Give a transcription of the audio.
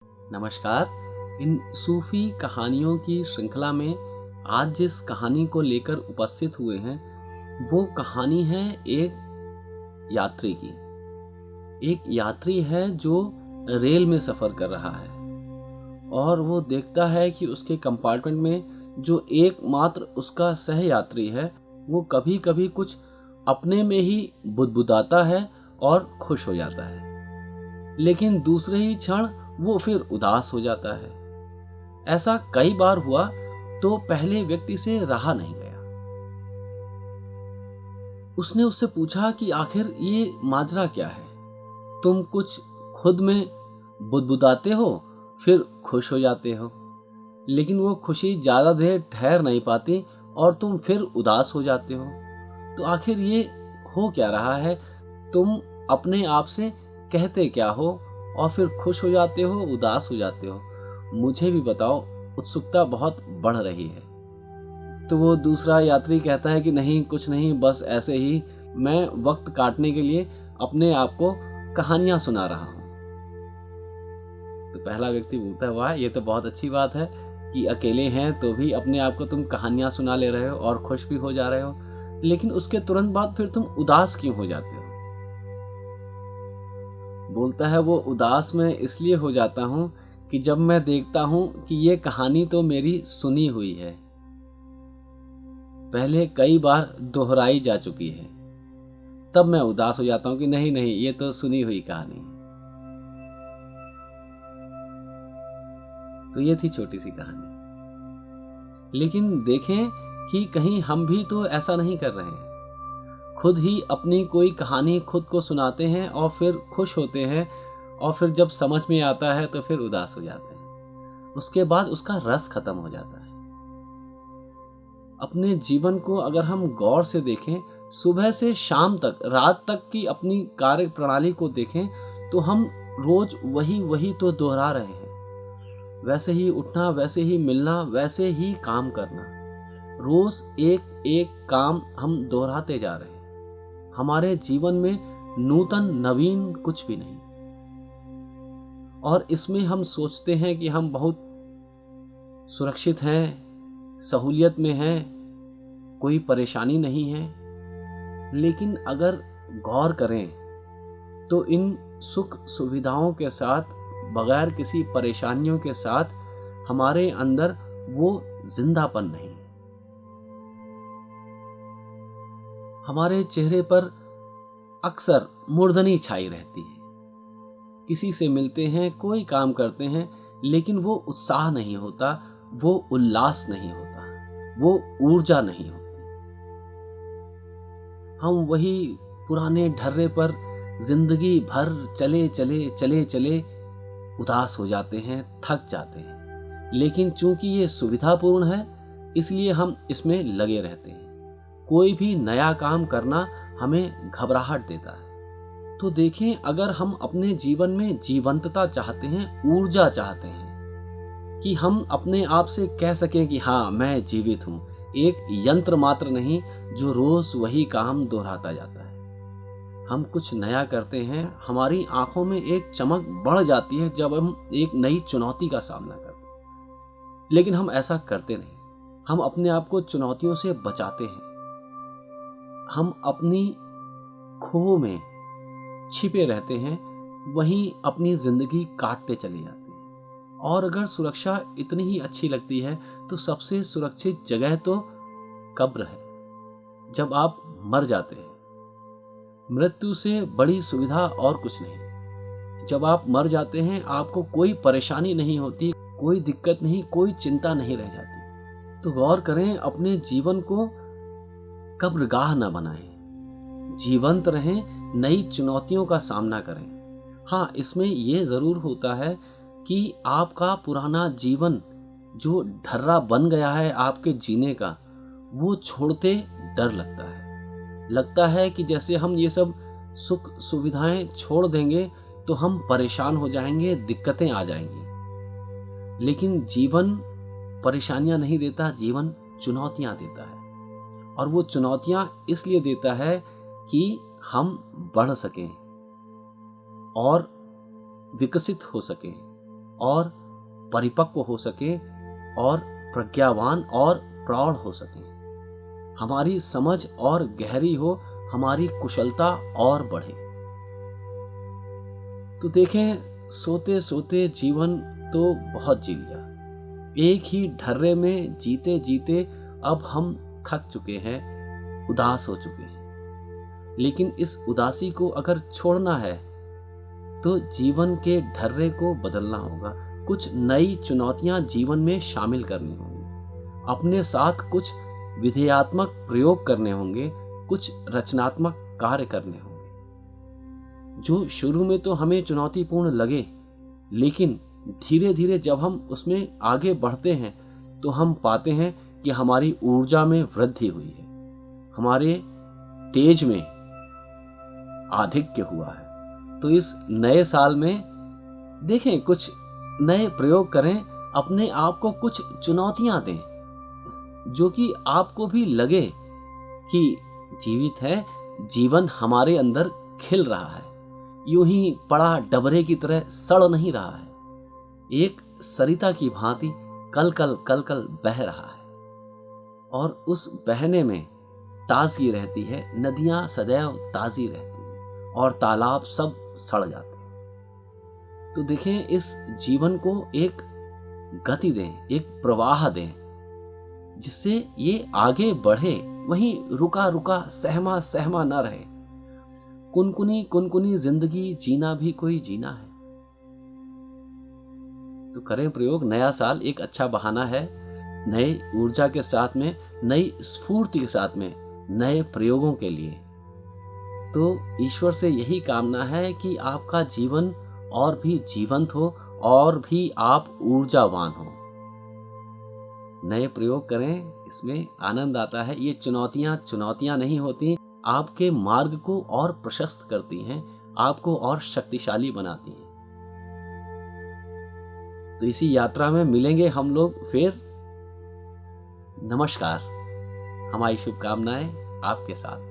नमस्कार। इन सूफी कहानियों की श्रृंखला में आज जिस कहानी को लेकर उपस्थित हुए हैं वो कहानी है एक यात्री की। एक यात्री है जो रेल में सफ़र कर रहा है और वो देखता है कि उसके कंपार्टमेंट में जो एकमात्र उसका सह यात्री है वो कभी कभी कुछ अपने में ही बुदबुदाता है और खुश हो जाता है, लेकिन दूसरे ही क्षण वो फिर उदास हो जाता है। ऐसा कई बार हुआ तो पहले व्यक्ति से रहा नहीं गया। उसने उससे पूछा कि आखिर ये माजरा क्या है? तुम कुछ खुद में बुदबुदाते हो, फिर खुश हो जाते हो, लेकिन वो खुशी ज्यादा देर ठहर नहीं पाती और तुम फिर उदास हो जाते हो। तो आखिर ये हो क्या रहा है? तुम अपने आप से कहते क्या हो और फिर खुश हो जाते हो, उदास हो जाते हो? मुझे भी बताओ, उत्सुकता बहुत बढ़ रही है। तो वो दूसरा यात्री कहता है कि नहीं, कुछ नहीं, बस ऐसे ही मैं वक्त काटने के लिए अपने आप को कहानियां सुना रहा हूँ। तो पहला व्यक्ति बोलता है, वाह, ये तो बहुत अच्छी बात है कि अकेले हैं तो भी अपने आप को तुम कहानियां सुना ले रहे हो और खुश भी हो जा रहे हो, लेकिन उसके तुरंत बाद फिर तुम उदास क्यों हो जाते हो? बोलता है, वो उदास मैं इसलिए हो जाता हूँ कि जब मैं देखता हूँ कि ये कहानी तो मेरी सुनी हुई है, पहले कई बार दोहराई जा चुकी है, तब मैं उदास हो जाता हूँ कि नहीं नहीं, ये तो सुनी हुई कहानी है। तो ये थी छोटी सी कहानी, लेकिन देखें कि कहीं हम भी तो ऐसा नहीं कर रहे हैं। खुद ही अपनी कोई कहानी खुद को सुनाते हैं और फिर खुश होते हैं, और फिर जब समझ में आता है तो फिर उदास हो जाते हैं। उसके बाद उसका रस खत्म हो जाता है। अपने जीवन को अगर हम गौर से देखें, सुबह से शाम तक, रात तक की अपनी कार्य प्रणाली को देखें, तो हम रोज वही वही तो दोहरा रहे हैं। वैसे ही उठना, वैसे ही मिलना, वैसे ही काम करना। रोज एक एक काम हम दोहराते जा रहे हैं। हमारे जीवन में नूतन नवीन कुछ भी नहीं, और इसमें हम सोचते हैं कि हम बहुत सुरक्षित हैं, सहूलियत में हैं, कोई परेशानी नहीं है। लेकिन अगर गौर करें तो इन सुख सुविधाओं के साथ, बगैर किसी परेशानियों के साथ, हमारे अंदर वो जिंदापन नहीं। हमारे चेहरे पर अक्सर मुर्दनी छाई रहती है। किसी से मिलते हैं, कोई काम करते हैं, लेकिन वो उत्साह नहीं होता, वो उल्लास नहीं होता, वो ऊर्जा नहीं होती। हम वही पुराने ढर्रे पर जिंदगी भर चले चले चले चले उदास हो जाते हैं, थक जाते हैं। लेकिन चूंकि ये सुविधापूर्ण है, इसलिए हम इसमें लगे रहते हैं। कोई भी नया काम करना हमें घबराहट देता है। तो देखें, अगर हम अपने जीवन में जीवंतता चाहते हैं, ऊर्जा चाहते हैं, कि हम अपने आप से कह सकें कि हाँ, मैं जीवित हूं, एक यंत्र मात्र नहीं जो रोज वही काम दोहराता जाता है। हम कुछ नया करते हैं, हमारी आंखों में एक चमक बढ़ जाती है जब हम एक नई चुनौती का सामना करते हैं। लेकिन हम ऐसा करते नहीं। हम अपने आप को चुनौतियों से बचाते हैं। हम अपनी खो में छिपे रहते हैं, वहीं अपनी जिंदगी काटते चले जाते हैं। और अगर सुरक्षा इतनी ही अच्छी लगती है तो सबसे सुरक्षित जगह तो कब्र है, जब आप मर जाते हैं। मृत्यु से बड़ी सुविधा और कुछ नहीं। जब आप मर जाते हैं, आपको कोई परेशानी नहीं होती, कोई दिक्कत नहीं, कोई चिंता नहीं रह जाती। तो गौर करें, अपने जीवन को कब्रगाह न बनाएं, जीवंत रहें, नई चुनौतियों का सामना करें। हाँ, इसमें यह जरूर होता है कि आपका पुराना जीवन जो ढर्रा बन गया है आपके जीने का, वो छोड़ते डर लगता है। लगता है कि जैसे हम ये सब सुख सुविधाएं छोड़ देंगे तो हम परेशान हो जाएंगे, दिक्कतें आ जाएंगी। लेकिन जीवन परेशानियां नहीं देता, जीवन चुनौतियां देता है। और वो चुनौतियां इसलिए देता है कि हम बढ़ सकें और विकसित हो सकें और परिपक्व हो सके और प्रज्ञावान और प्रौढ़ हो सके, हमारी समझ और गहरी हो, हमारी कुशलता और बढ़े। तो देखें, सोते सोते जीवन तो बहुत जी लिया, एक ही ढर्रे में जीते जीते अब हम थक चुके हैं, उदास हो चुके हैं। लेकिन इस उदासी को अगर छोड़ना है तो जीवन के ढर्रे को बदलना होगा, कुछ नई चुनौतियां जीवन में शामिल करनी होंगी, अपने साथ कुछ विधेयात्मक प्रयोग करने होंगे, कुछ रचनात्मक कार्य करने होंगे। जो शुरू में तो हमें चुनौतीपूर्ण लगे, लेकिन धीरे धीरे जब हम उसमें आगे बढ़ते हैं तो हम पाते हैं कि हमारी ऊर्जा में वृद्धि हुई है, हमारे तेज में आधिक्य हुआ है। तो इस नए साल में देखें, कुछ नए प्रयोग करें, अपने आप को कुछ चुनौतियां दें, जो कि आपको भी लगे कि जीवित है, जीवन हमारे अंदर खिल रहा है, यूं ही पड़ा डबरे की तरह सड़ नहीं रहा है, एक सरिता की भांति कल कल कल कल बह रहा है, और उस बहने में ताजगी रहती है, नदियां सदैव ताजी रहती हैं और तालाब सब सड़ जाते हैं। तो देखें, इस जीवन को एक गति दें, एक प्रवाह दें, जिससे ये आगे बढ़े, वहीं रुका रुका सहमा सहमा न रहे। कुनकुनी कुनकुनी जिंदगी जीना भी कोई जीना है। तो करें प्रयोग, नया साल एक अच्छा बहाना है, नई ऊर्जा के साथ में, नई स्फूर्ति के साथ में, नए प्रयोगों के लिए। तो ईश्वर से यही कामना है कि आपका जीवन और भी जीवंत हो और भी आप ऊर्जावान हो। नए प्रयोग करें, इसमें आनंद आता है। ये चुनौतियां नहीं होती, आपके मार्ग को और प्रशस्त करती हैं, आपको और शक्तिशाली बनाती हैं। तो इसी यात्रा में मिलेंगे हम लोग फिर। नमस्कार, हमारी शुभकामनाएं आपके साथ।